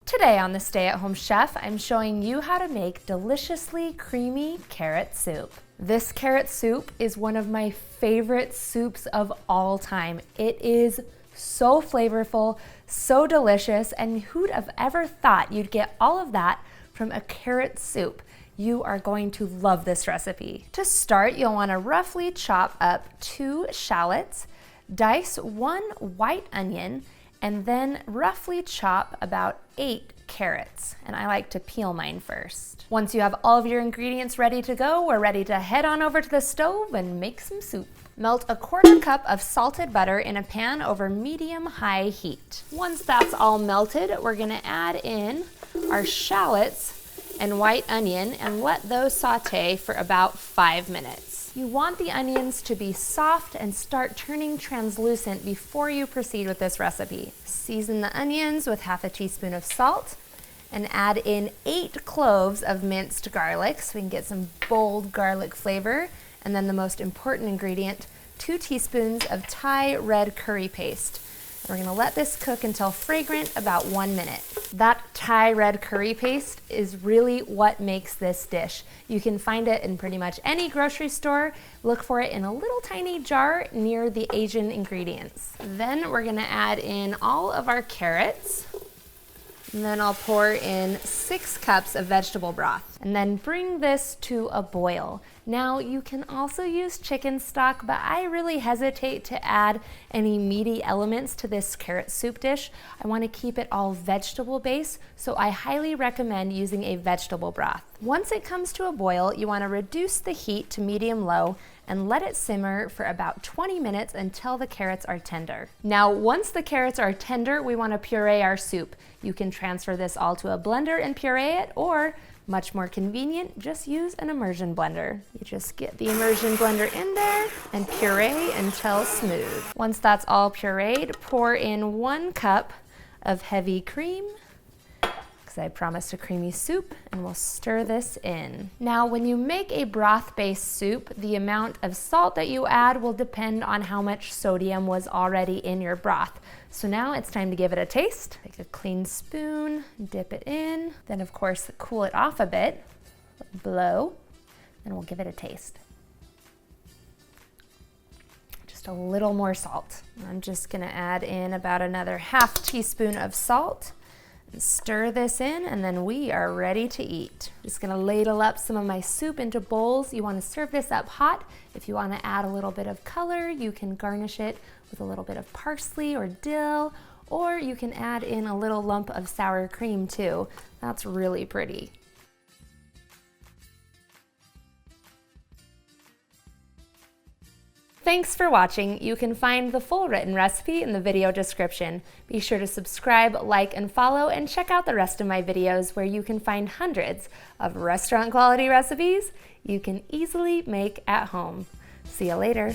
Today on the Stay at Home Chef, I'm showing you how to make deliciously creamy carrot soup. This carrot soup is one of my favorite soups of all time. It is so flavorful, so delicious, and who'd have ever thought you'd get all of that from a carrot soup? You are going to love this recipe. To start, you'll want to roughly chop up 2 shallots, dice 1 white onion, and then roughly chop about 8 carrots. And I like to peel mine first. Once you have all of your ingredients ready to go, we're ready to head on over to the stove and make some soup. Melt a 1/4 cup of salted butter in a pan over medium-high heat. Once that's all melted, we're gonna add in our shallots and white onion and let those saute for about 5 minutes. You want the onions to be soft and start turning translucent before you proceed with this recipe. Season the onions with 1/2 teaspoon of salt and add in 8 cloves of minced garlic so we can get some bold garlic flavor. And then the most important ingredient, 2 teaspoons of Thai red curry paste. We're gonna let this cook until fragrant, about 1 minute. That Thai red curry paste is really what makes this dish. You can find it in pretty much any grocery store. Look for it in a little tiny jar near the Asian ingredients. Then we're gonna add in all of our carrots. And then I'll pour in 6 cups of vegetable broth and then bring this to a boil. Now you can also use chicken stock, but I really hesitate to add any meaty elements to this carrot soup dish. I want to keep it all vegetable based, so I highly recommend using a vegetable broth. Once it comes to a boil, you want to reduce the heat to medium-low and let it simmer for about 20 minutes until the carrots are tender. Now, once the carrots are tender, we want to puree our soup. You can transfer this all to a blender and puree it, or much more convenient, just use an immersion blender. You just get the immersion blender in there and puree until smooth. Once that's all pureed, pour in 1 cup of heavy cream, because I promised a creamy soup, and we'll stir this in. Now, when you make a broth-based soup, the amount of salt that you add will depend on how much sodium was already in your broth. So now it's time to give it a taste. Take a clean spoon, dip it in, then of course cool it off a bit, blow, and we'll give it a taste. Just a little more salt. I'm just gonna add in about another 1/2 teaspoon of salt. And stir this in, and then we are ready to eat. Just gonna ladle up some of my soup into bowls. You wanna serve this up hot. If you wanna add a little bit of color, you can garnish it with a little bit of parsley or dill, or you can add in a little lump of sour cream too. That's really pretty. Thanks for watching. You can find the full written recipe in the video description. Be sure to subscribe, like, and follow, and check out the rest of my videos where you can find hundreds of restaurant quality recipes you can easily make at home. See you later.